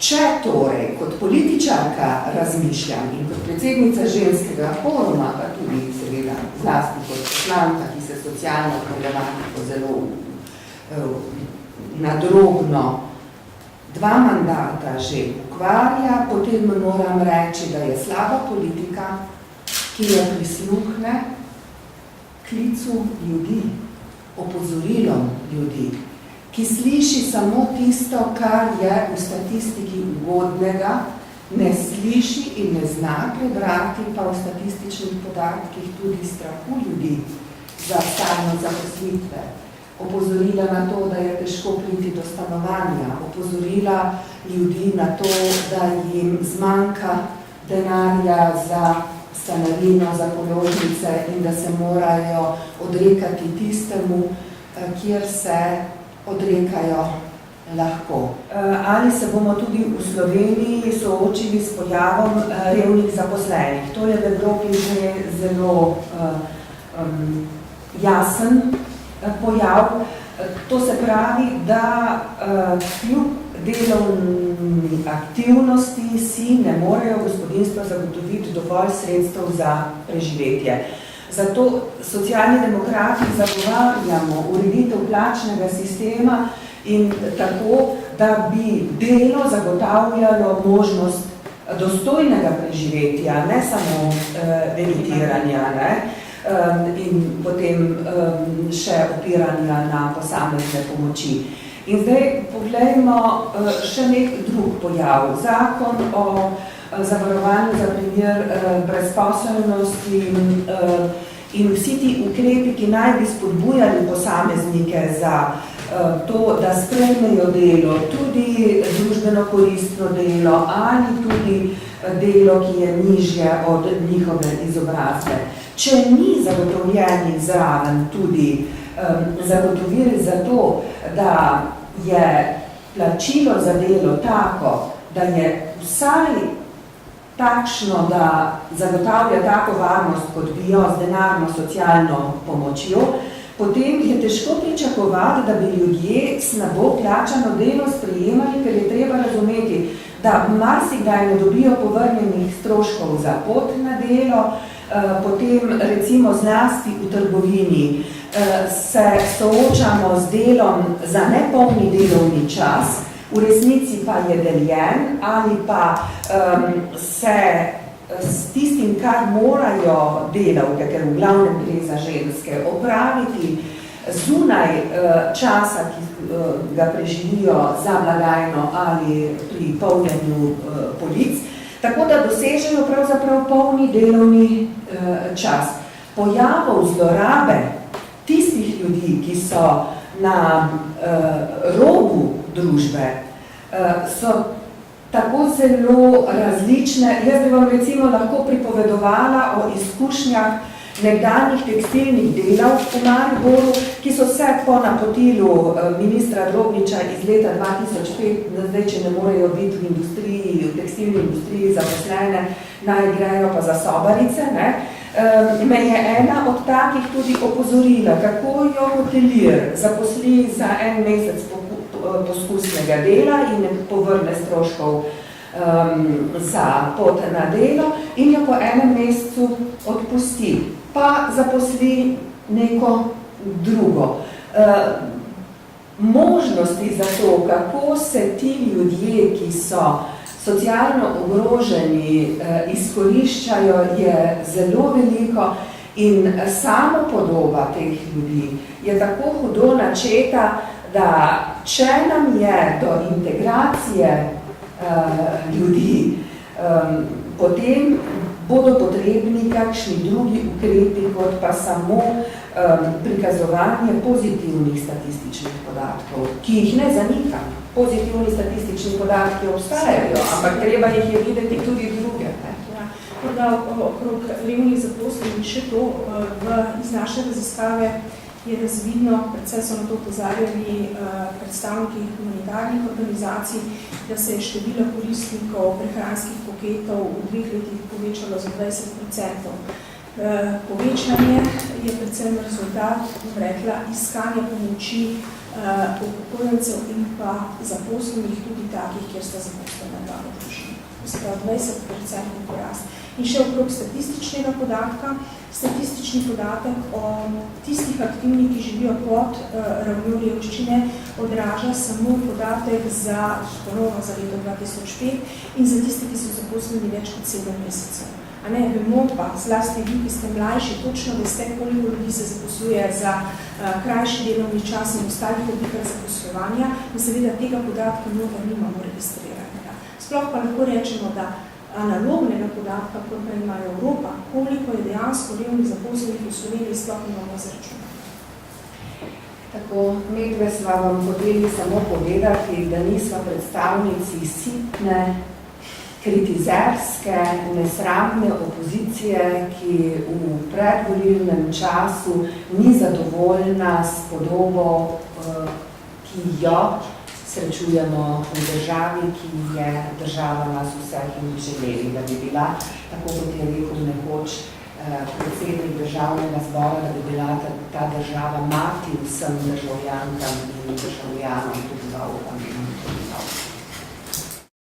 Če torej kot političarka razmišljam in kot predsednica ženskega foruma, pa tudi seveda zlasti kot poslanka, ki se socialno problematiko zelo nadrobno 2 mandata že ukvarja, potem moram reči, da je slaba politika, ki je prisluhne klicu ljudi, opozorilom ljudi, ki sliši samo tisto, kar je v statistiki ugodnega, ne sliši in ne zna prebrati pa v statističnih podatkih tudi strahu ljudi za stalno zaposlitve. Opozorila na to, da je težko priti do stanovanja, opozorila ljudi na to, da jim zmanjka denarja za stanarino, za položnice in da se morajo odrekati tistemu, kjer se odrekajo lahko. Ali se bomo tudi v Sloveniji soočili s pojavom revnih zaposlenih? To je v Evropi že zelo jasen pojav. To se pravi, da kljub delovni aktivnosti si ne morejo gospodinstva zagotoviti dovolj sredstev za preživetje. Zato socialni demokrati zagovarjamo ureditev plačnega sistema in tako, da bi delo zagotavljalo možnost dostojnega preživetja, ne samo limitiranja, in potem še opiranja na posamezne pomoči. In zdaj poglejmo še nek drug pojav. Zakon o zavarovanju za primer brezposelnosti in vsi ti ukrepi, ki naj bi spodbujali posameznike za to, da sprejmejo delo, tudi družbeno koristno delo ali tudi delo, ki je nižje od njihove izobrazbe. Če ni zagotovljeni zraven tudi zagotovili za to, da je plačilo za delo tako, da je vsaj takšno, da zagotavlja tako varnost, kot bi jo z denarno socialno pomočjo, potem je težko pričakovati, da bi ljudje slabo plačano delo sprejemali, ker je treba razumeti, da marsikdaj ne dobijo povrnjenih stroškov za pot na delo, potem recimo zlasti v trgovini se soočamo z delom za nepolni delovni čas, v resnici pa je deljen ali pa se s tistim, kar morajo delavke, ker v glavnem gre za ženske, opraviti zunaj časa, ki ga preživijo za blagajno ali pri polnjenju polic, tako da dosežejo pravzaprav polni delovni čas. Pojavov zlorabe tistih ljudi, ki so na robu družbe, so tako zelo različne. Jaz bi vam recimo lahko pripovedovala o izkušnjah nekdanjih tekstilnih delavk v Mariboru, ki so se po napotilu ministra Drobniča iz leta 2005, zdaj, če ne morejo biti v industriji, v tekstilni industriji zaposlene, naj grejo pa za sobarice, me je ena od takih tudi opozorila, kako jo hotelir zaposli za 1 mesec poskusnega dela in ne povrne stroškov za pot na delo in jo po 1 mesecu odpusti, pa zaposli neko drugo. Možnosti za to, kako se ti ljudje, ki so socialno ogroženi, izkoriščajo, je zelo veliko in samopodoba teh ljudi je tako hudo načeta, da če nam je do integracije ljudi, potem bodo potrebni kakšni drugi ukrepi, kot pa samo prikazovanje pozitivnih statističnih podatkov, ki jih ne zanikam. Pozitivni statistični podatki obstajajo, ampak treba jih je videti tudi druge. Morda okrog revnih zaposlenih še to, iz naše raziskave je razvidno, predvsem so na to opozarjali predstavniki humanitarnih organizacij, da se je število koristnikov prehranskih paketov v 2 letih povečalo za 20%. Povečanje je predvsem rezultat, rekla, iskanja pomoči upokojencev in pa zaposlenih, tudi takih, kjer sta zaposlena dva družina. Se pravi 20% porast. In še okrog statističnega podatka. Statistični podatek o tistih aktivnih, ki živijo pod ravnjo revščine, odraža samo podatek za leto 2005 in za tiste, ki so zaposleni več kot 7 mesecev. A ne, vemo pa, zlasti vi, ki ste mlajši, točno veste, koliko ljudi se zaposluje za krajši delovni čas in ostalih oblikah zaposlovanja, in seveda tega podatka mnogo nimamo registriranega. Sploh pa lahko rečemo, da analognega podatka, kot pa ima Evropa, koliko je dejansko revnih zaposlenih v Sloveniji, sploh imamo zračunati. Tako, medve sva vam hoteli samo povedati, da nismo predstavnici sitne, kritizerske, nesramne opozicije, ki v predvolilnem času ni zadovoljna s podobo, ki jo srečujemo v državi, ki je država nas vseh in želeli, da bi bila, tako kot je rekel nekoč predsednik državnega zbora, da bi bila ta država mati vsem državljankam in državljanom, tudi valkam in tudi valkam.